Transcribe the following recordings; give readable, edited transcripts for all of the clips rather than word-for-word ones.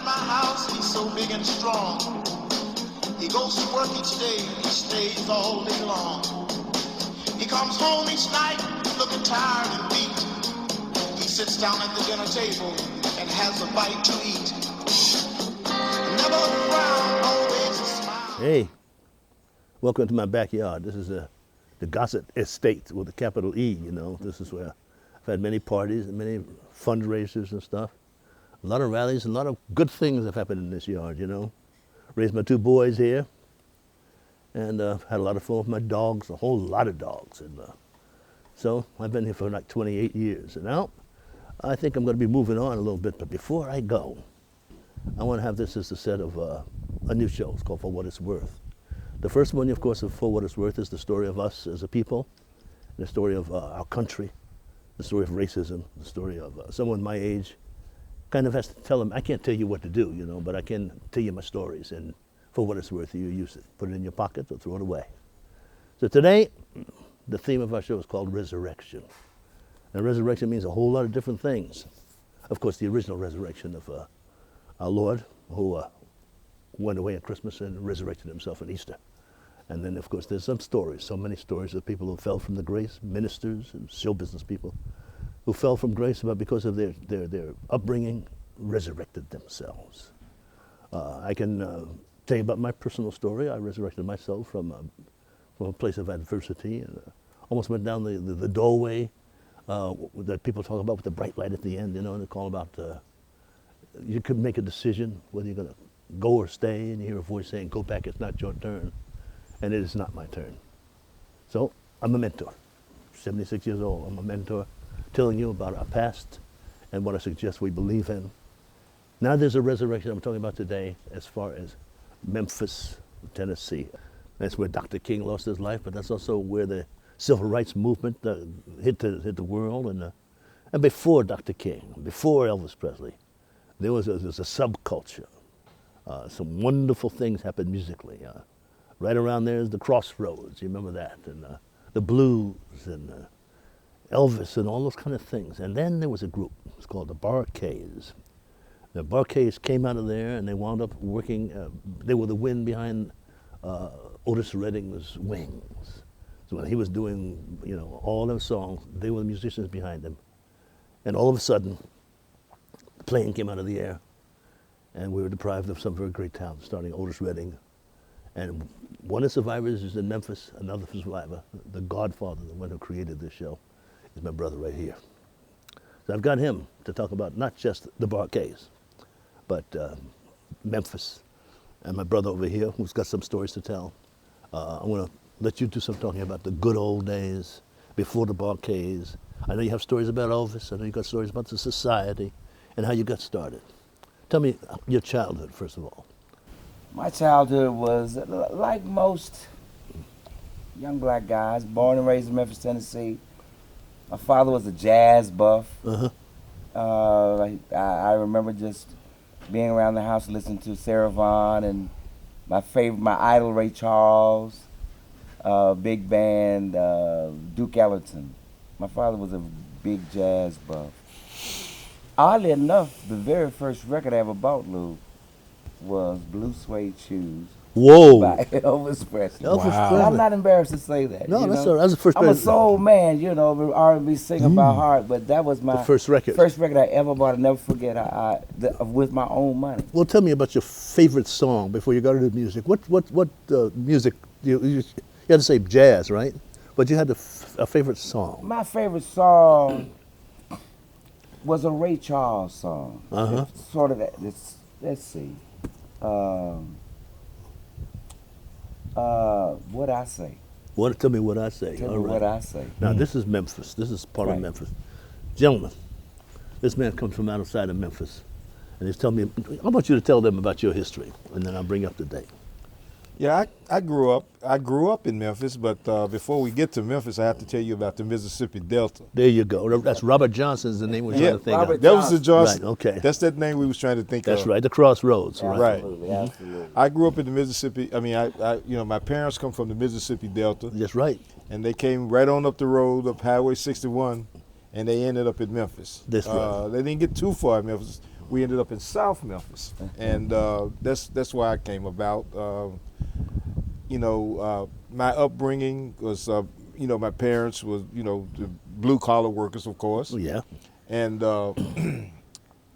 my house, he's so big and strong. He goes to work each day, he stays all day long. He comes home each night looking tired and beat. He sits down at the dinner table and has a bite to eat. Never a frown, always a smile. Hey, welcome to my backyard. This is the Gossett estate with a capital E, you know. This is where I've had many parties and many fundraisers and stuff. A lot of rallies and a lot of good things have happened in this yard, you know. Raised my 2 boys here and had a lot of fun with my dogs, a whole lot of dogs. And so I've been here for like 28 years. And now I think I'm going to be moving on a little bit, but before I go, I want to have this as a set of a new show. It's called For What It's Worth. The first one, of course, of For What It's Worth is the story of us as a people, the story of our country, the story of racism, the story of someone my age kind of has to tell them, I can't tell you what to do, you know, but I can tell you my stories, and for what it's worth, you use it. Put it in your pocket or throw it away. So today, the theme of our show is called Resurrection. And resurrection means a whole lot of different things. Of course, the original resurrection of our Lord, who went away at Christmas and resurrected himself on Easter. And then, of course, there's some stories, so many stories of people who fell from the grace, ministers and show business people, who fell from grace, but because of their upbringing, resurrected themselves. I can tell you about my personal story. I resurrected myself from a place of adversity and almost went down the doorway that people talk about with the bright light at the end, you know, and they call about, you could make a decision whether you're going to go or stay, and you hear a voice saying, go back, it's not your turn. And it is not my turn. So I'm a mentor, 76 years old, I'm a mentor, telling you about our past and what I suggest we believe in. Now there's a resurrection I'm talking about today as far as Memphis, Tennessee. That's where Dr. King lost his life, but that's also where the civil rights movement hit the world. And before Dr. King, before Elvis Presley, there was a subculture. Some wonderful things happened musically. Right around there is the Crossroads, you remember that, and the blues and Elvis and all those kind of things. And then there was a group, it's called the BarKays. The BarKays came out of there and they wound up working, they were the wind behind Otis Redding's wings. So when he was doing, you know, all those songs, they were the musicians behind him. And all of a sudden, the plane came out of the air and we were deprived of some very great talent, starting Otis Redding. And one of the survivors is in Memphis, another survivor, the godfather, the one who created this show, is my brother right here. So I've got him to talk about not just the BarKays, but Memphis, and my brother over here who's got some stories to tell. I want to let you do some talking about the good old days before the BarKays. I know you have stories about Elvis. I know you got stories about the society and how you got started. Tell me your childhood, first of all. My childhood was like most young black guys, born and raised in Memphis, Tennessee. My father was a jazz buff. I remember just being around the house listening to Sarah Vaughan and my idol Ray Charles, big band, Duke Ellington. My father was a big jazz buff. Oddly enough, the very first record I ever bought, Lou, was Blue Suede Shoes. Whoa! By Elvis Presley. Elvis Presley. I'm not embarrassed to say that. No, that's all right. That's the first. I'm a soul man, you know, R&B singer by heart, but that was my the first record. First record I ever bought. I'll never forget. With my own money. Well, tell me about your favorite song before you got into music. What music? You had to say jazz, right? But you had a favorite song. My favorite song was a Ray Charles song. It's sort of that. Let's see. What I say. Tell me what I say. Tell me what I say. Now this is Memphis. This is part of Memphis. Gentlemen, this man comes from outside of Memphis, and he's telling me. I want you to tell them about your history, and then I'll bring you up to date. Yeah, I grew up in Memphis, but before we get to Memphis, I have to tell you about the Mississippi Delta. There you go. That's Robert Johnson's the name we're trying to think of. That was the Johnson. Right, okay. That's that name we was trying to think of. That's right, the Crossroads. Right. Absolutely. I grew up in the Mississippi. I mean, my parents come from the Mississippi Delta. That's right. And they came right on up the road, up Highway 61, and they ended up in Memphis. That's right. They didn't get too far in Memphis. we ended up in South Memphis, and that's why I came about. My upbringing was, my parents was, the blue collar workers, of course. Oh, yeah. And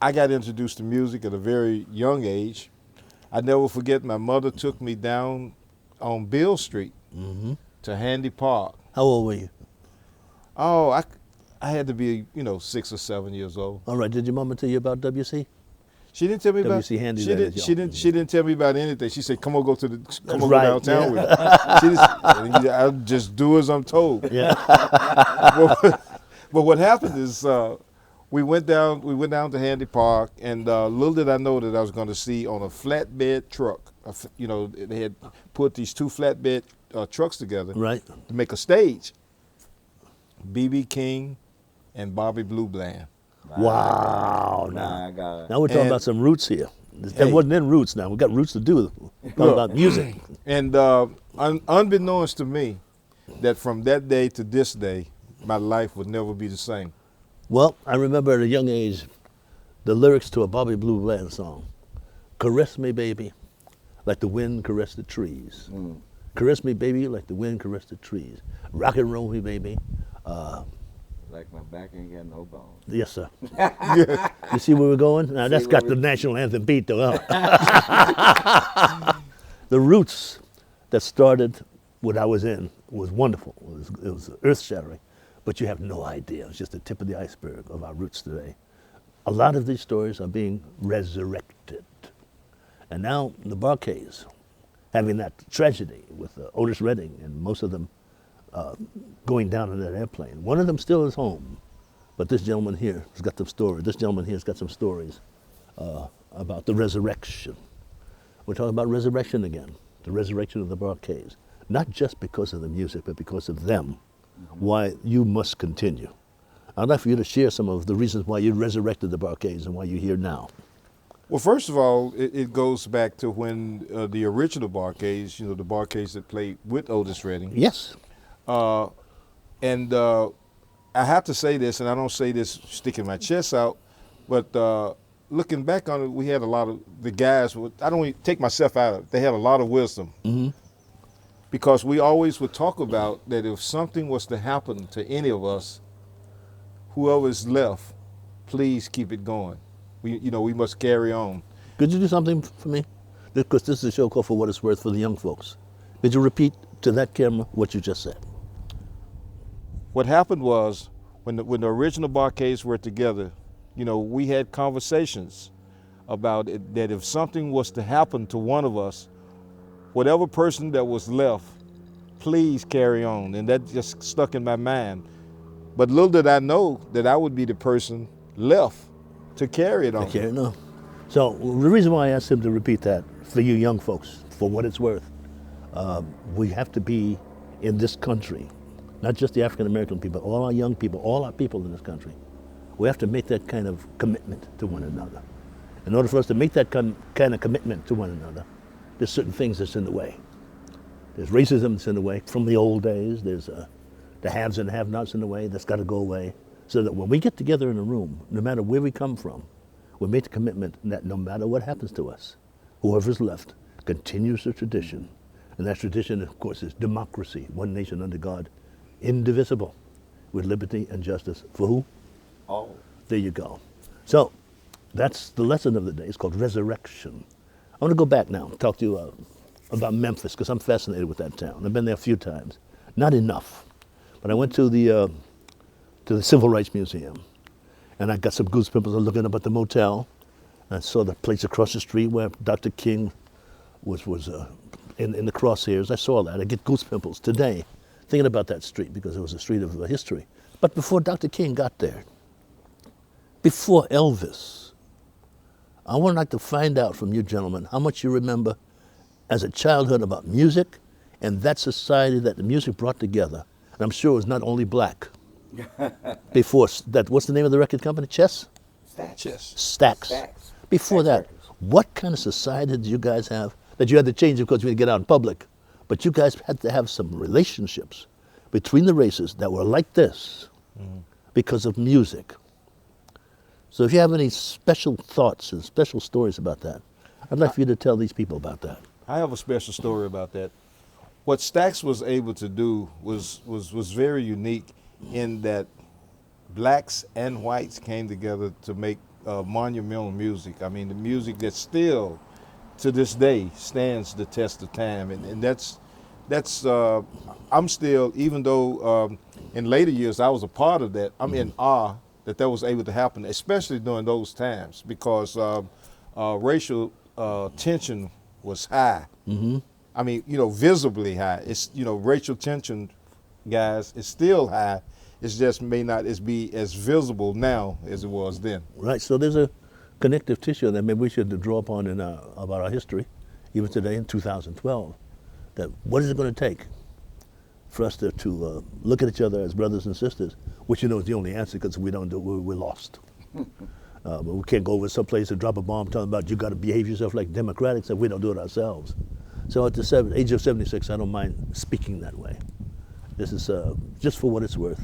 I got introduced to music at a very young age. I never forget, my mother took me down on Bill Street to Handy Park. How old were you? Oh, I had to be, 6 or 7 years old. All right. Did your mama tell you about WC? She didn't tell me about. WC Handy. She didn't tell me about anything. She said, "Come on, go right, go downtown with me." I'll just do as I'm told. Yeah. But what happened is we went down to Handy Park, and little did I know that I was going to see on a flatbed truck. They had put these two flatbed trucks together Right. to make a stage. B.B. King and Bobby Blue Bland. Wow. My God. Now we're talking about some roots here. That wasn't in roots now. We got roots to do with it. Talking about music. And unbeknownst to me, that from that day to this day, my life would never be the same. Well, I remember at a young age the lyrics to a Bobby Blue Bland song. Caress me, baby, like the wind caressed the trees. Caress me, baby, like the wind caressed the trees. Rock and roll me, baby. Like my back ain't got no bones. Yes, sir. You see where we're going? Now, that's got the national anthem beat, though. Huh? The roots that started what I was in was wonderful. It was earth-shattering. But you have no idea. It's just the tip of the iceberg of our roots today. A lot of these stories are being resurrected. And now the BarKays, having that tragedy with Otis Redding and most of them going down in that airplane. One of them still is home, but this gentleman here has got some stories. This gentleman here has got some stories about the resurrection. We're talking about resurrection again, the resurrection of the BarKays. Not just because of the music, but because of them, why you must continue. I'd like for you to share some of the reasons why you resurrected the BarKays and why you're here now. Well, first of all, it goes back to when the original BarKays, the BarKays that played with Otis Redding. Yes. And I have to say this, and I don't say this sticking my chest out, but looking back on it, we had a lot of the guys. I don't even take myself out of it. They had a lot of wisdom, because we always would talk about that if something was to happen to any of us, whoever's left, please keep it going. We must carry on. Could you do something for me? Because this is a show called For What It's Worth for the young folks. Could you repeat to that camera what you just said? What happened was when the original BarKays were together, we had conversations about it, that if something was to happen to one of us, whatever person that was left, please carry on. And that just stuck in my mind. But little did I know that I would be the person left to carry it on. To carry it on. So the reason why I asked him to repeat that for you young folks, for what it's worth, we have to be in this country, not just the African American people, all our young people, all our people in this country. We have to make that kind of commitment to one another. In order for us to make that kind of commitment to one another, there's certain things that's in the way. There's racism that's in the way from the old days. There's the haves and have-nots in the way. That's got to go away. So that when we get together in a room, no matter where we come from, we make the commitment that no matter what happens to us, whoever's left continues the tradition. And that tradition, of course, is democracy, one nation under God, indivisible, with liberty and justice for who? All. There you go. So that's the lesson of the day. It's called resurrection. I want to go back now and talk to you about Memphis, because I'm fascinated with that town. I've been there a few times. Not enough. But I went to the Civil Rights Museum, and I got some goosepimples looking up at the motel. I saw the place across the street where Dr. King was in the crosshairs. I saw that. I get goosepimples today thinking about that street, because it was a street of history. But before Dr. King got there, before Elvis, I would like to find out from you gentlemen how much you remember as a childhood about music and that society that the music brought together. And I'm sure it was not only black. Before that, what's the name of the record company? Stax. Stax. Before Stax that, Records. what kind of society did you guys have that you had to change, of course, when you get out in public? But you guys had to have some relationships between the races that were like this because of music. So if you have any special thoughts and special stories about that, I'd like for you to tell these people about that. I have a special story about that. What Stax was able to do was very unique in that blacks and whites came together to make monumental music. I mean, the music that still, to this day, stands the test of time. And that's I'm still, even though in later years I was a part of that, I'm in awe that was able to happen, especially during those times, because racial tension was high. Mm-hmm. I mean, visibly high. It's, racial tension, guys, is still high. It's just may not be as visible now as it was then. Right, so there's a connective tissue that maybe we should draw upon about our history, even today in 2012, that what is it going to take for us to look at each other as brothers and sisters, which is the only answer, because if we don't do it, we're lost. But we can't go over someplace and drop a bomb talking about you got to behave yourself like democrats if we don't do it ourselves. So at the age of 76, I don't mind speaking that way. This is just for what it's worth.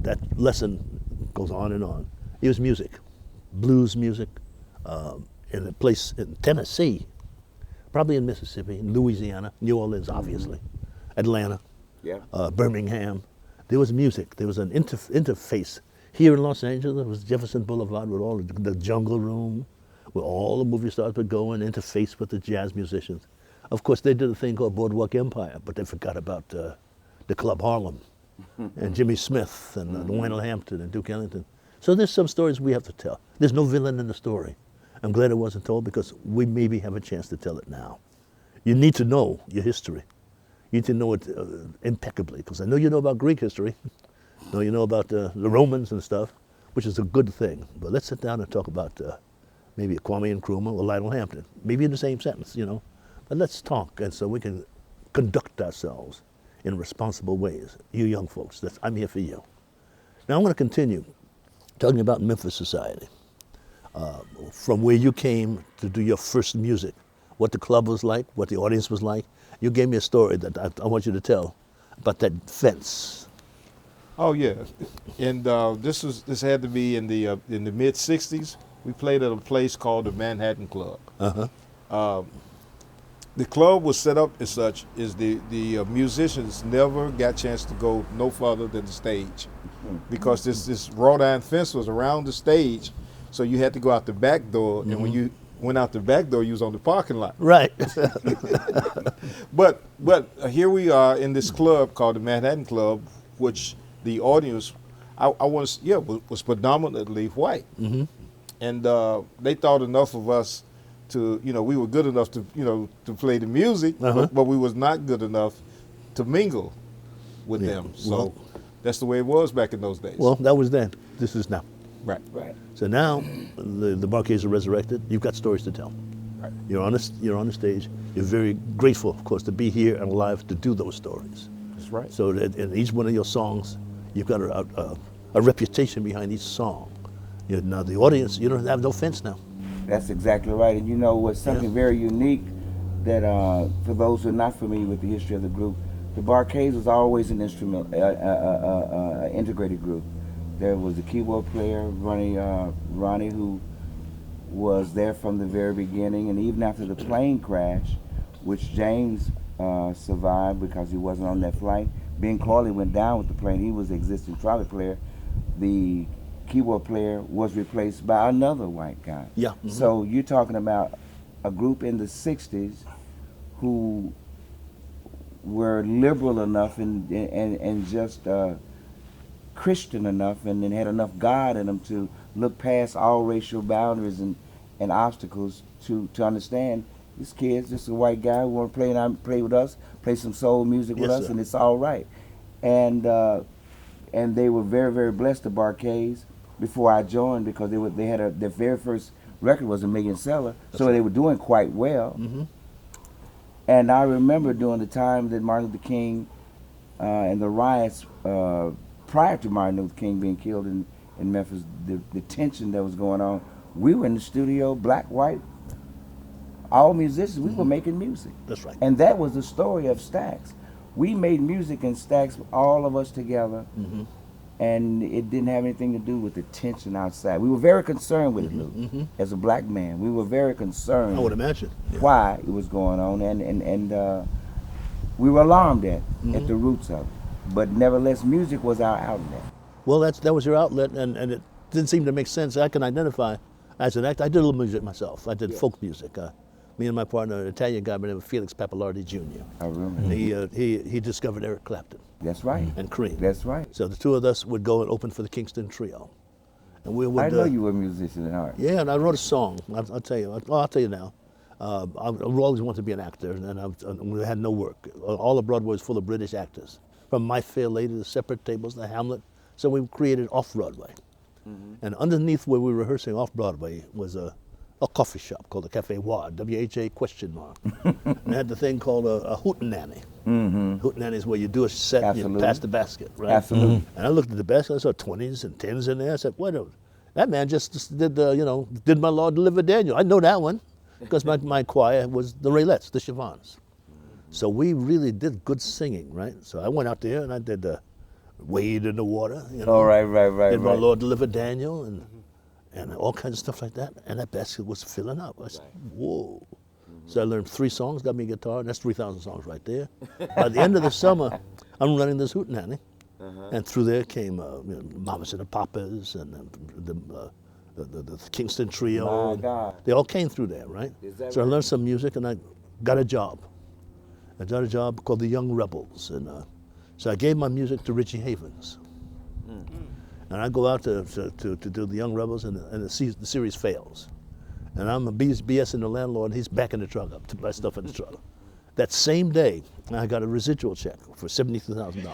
That lesson goes on and on. It was music, blues music, in a place in Tennessee, probably in Mississippi, in Louisiana, New Orleans, obviously, Atlanta, Birmingham. There was music. There was an interface. Here in Los Angeles, it was Jefferson Boulevard with all the Jungle Room, where all the movie stars would go and interface with the jazz musicians. Of course, they did a thing called Boardwalk Empire, but they forgot about the Club Harlem and Jimmy Smith and Lionel Hampton and Duke Ellington. So there's some stories we have to tell. There's no villain in the story. I'm glad it wasn't told, because we maybe have a chance to tell it now. You need to know your history. You need to know it impeccably, because I know you know about Greek history. I know you know about the Romans and stuff, which is a good thing. But let's sit down and talk about maybe Kwame Nkrumah or Lionel Hampton, maybe in the same sentence, But let's talk, and so we can conduct ourselves in responsible ways. You young folks, I'm here for you. Now I'm going to continue talking about Memphis society, from where you came to do your first music, what the club was like, what the audience was like. You gave me a story that I want you to tell about that fence. Oh yeah, and this had to be in the mid '60s. We played at a place called the Manhattan Club. The club was set up as such is the musicians never got a chance to go no further than the stage, because this wrought iron fence was around the stage, so you had to go out the back door, and when you went out the back door, you was on the parking lot. Right. But here we are in this club called the Manhattan Club, which the audience, was predominantly white, and they thought enough of us to, we were good enough to, to play the music, but we was not good enough to mingle with them. So that's the way it was back in those days. Well, that was then. This is now. Right. So now the BarKays are resurrected. You've got stories to tell. Right. You're on the stage. You're very grateful, of course, to be here and alive to do those stories. That's right. So that in each one of your songs, you've got a reputation behind each song. Now the audience, you don't have no fence now. That's exactly right. And what's something very unique that for those who are not familiar with the history of the group, the BarKays was always an integrated group. There was a keyboard player, Ronnie, who was there from the very beginning, and even after the plane crash, which James survived because he wasn't on that flight. Ben Corley went down with the plane. He was the existing trumpet player. The keyboard player was replaced by another white guy. Yeah. Mm-hmm. So you're talking about a group in the 60s who were liberal enough and just Christian enough and had enough God in them to look past all racial boundaries and obstacles to understand this kid's just a white guy who want to play with us, play some soul music with us, sir. And it's all right. And they were very, very blessed, the BarKays, before I joined, because they had their very first record was a million seller, so they were doing quite well. Mm-hmm. And I remember during the time that Martin Luther King and the riots prior to Martin Luther King being killed in Memphis, the tension that was going on, we were in the studio, black, white, all musicians, we were making music. That's right. And that was the story of Stax. We made music in Stax, all of us together, and it didn't have anything to do with the tension outside. We were very concerned with it, Lou. As a black man, we were very concerned. I would imagine. Yeah. Why it was going on, and we were alarmed at the roots of it. But nevertheless, music was our outlet. Well, that was your outlet, and it didn't seem to make sense. I can identify as an actor. I did a little music myself. I did folk music. Me and my partner, an Italian guy by the name of Felix Pappalardi Jr. I remember. He discovered Eric Clapton. That's right. And Cream. That's right. So the two of us would go and open for the Kingston Trio. And we would, I know you were a musician at heart. Yeah, and I wrote a song. I'll tell you. I'll tell you now. I always wanted to be an actor, and we had no work. All of Broadway was full of British actors, from My Fair Lady, The Separate Tables, The Hamlet. So we created Off-Broadway. And underneath where we were rehearsing Off-Broadway was a coffee shop called the Cafe Wad, W-H-A ? And it had the thing called a hootenanny. Hootenanny is where you do a set and you pass the basket, right? Absolutely. And I looked at the basket, I saw 20s and 10s in there. I said, wait a minute, that man just did, did My Lord Deliver Daniel. I know that one, because my choir was the Raylettes, the Chavons. So we really did good singing, right? So I went out there and I did Wade in the Water. Oh, right. Did My Lord Deliver Daniel and all kinds of stuff like that. And that basket was filling up. I said, whoa. So I learned 3 songs, got me a guitar, and that's 3,000 songs right there. By the end of the summer, I'm running this hootenanny. And through there came Mamas and the Papas and the Kingston Trio. My God. They all came through there, right? So I learned some music and I got a job. I got a job called the Young Rebels. And so I gave my music to Richie Havens. And I go out to do the Young Rebels, and the series fails. And I'm BSing the landlord, and he's backing the truck up to buy stuff in the truck. That same day, I got a residual check for $72,000.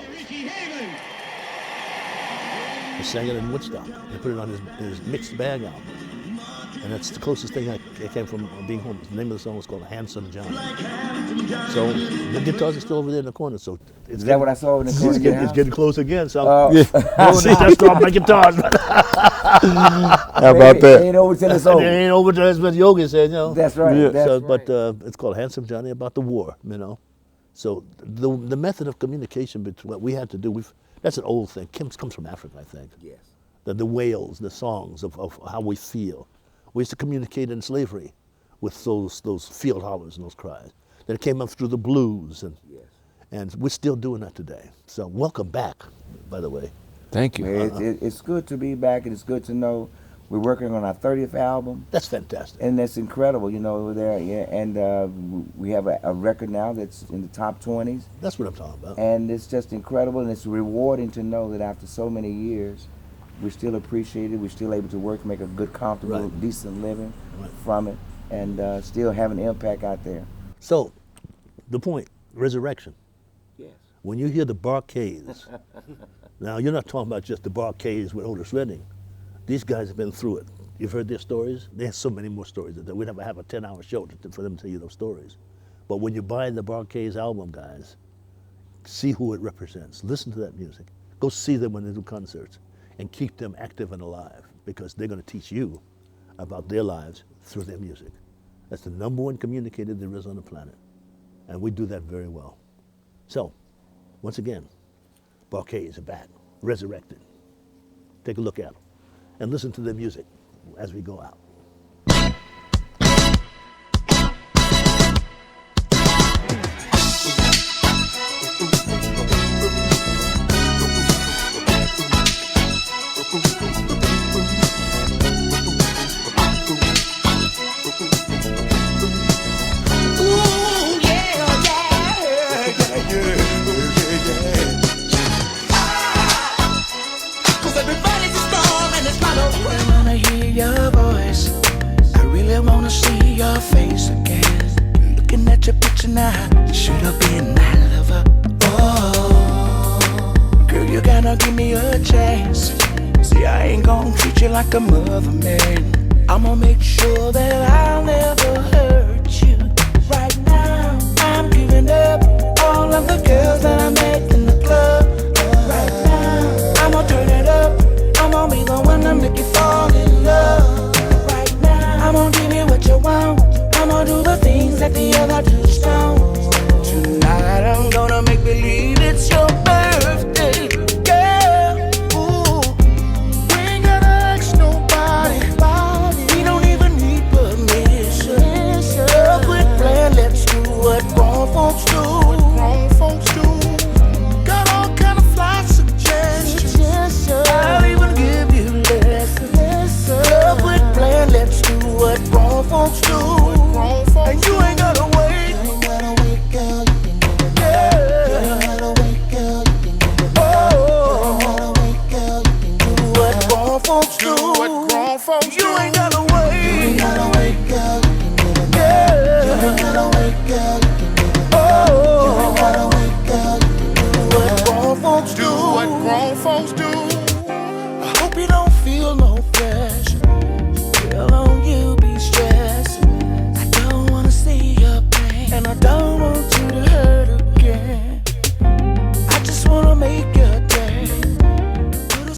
He sang it in Woodstock. He put it on his mixed bag album. And that's the closest thing I came from being home. The name of the song was called Handsome Johnny. So the guitars are still over there in the corner. So Is that what I saw in the corner? It's getting close again. So that's all my guitars. How about that? It ain't over till it's over. It ain't over till it's what Yogi said, That's right. Yeah. That's But it's called Handsome Johnny, about the war, So the method of communication between what we had to do, that's an old thing. Comes from Africa, I think. Yes. The wails, the songs of how we feel. We used to communicate in slavery with those field hollers and those cries. Then it came up through the blues, and we're still doing that today. So welcome back, by the way. Thank you. It's good to be back, and it's good to know we're working on our 30th album. That's fantastic. And that's incredible, over there. Yeah, and we have a record now that's in the top 20s. That's what I'm talking about. And it's just incredible, and it's rewarding to know that after so many years, we're still appreciated. We're still able to work, make a good, comfortable, decent living from it, and still have an impact out there. So, the point, resurrection. Yes. When you hear the BarKays, now you're not talking about just the BarKays with Otis Redding. These guys have been through it. You've heard their stories. They have so many more stories that we never have a 10-hour show for them to tell you those stories. But when you buy the BarKays album, guys, see who it represents. Listen to that music. Go see them when they do concerts. And keep them active and alive, because they're going to teach you about their lives through their music. That's the #1 communicator there is on the planet. And we do that very well. So, once again, BarKays are back, resurrected. Take a look at them and listen to their music as we go out. Your voice, I really wanna see your face again. Looking at your picture now, you should have been my lover. Oh, girl, you gotta give me a chance. See, I ain't gonna treat you like a mother, man. I'ma make sure that I'll never hurt you. Right now, I'm giving up all of the girls that I met in the club. Right now, I'ma turn it up. I'm gonna be the one to make you fall in love. Right now, I'm gonna give you what you want. I'm gonna do the things that the other dudes don't. Tonight I'm gonna make believe it's your birthday, girl. Ooh. And you ain't gotta wait. You ain't gotta wait, girl. You can get it now. You ain't gotta wait, girl. You can get it now. You ain't gotta wait, girl. You can get it now. What grown folks do, What grown folks do. I hope you don't feel no pressure. Feel on you be stressed. I don't wanna see your pain, and I don't want you to hurt.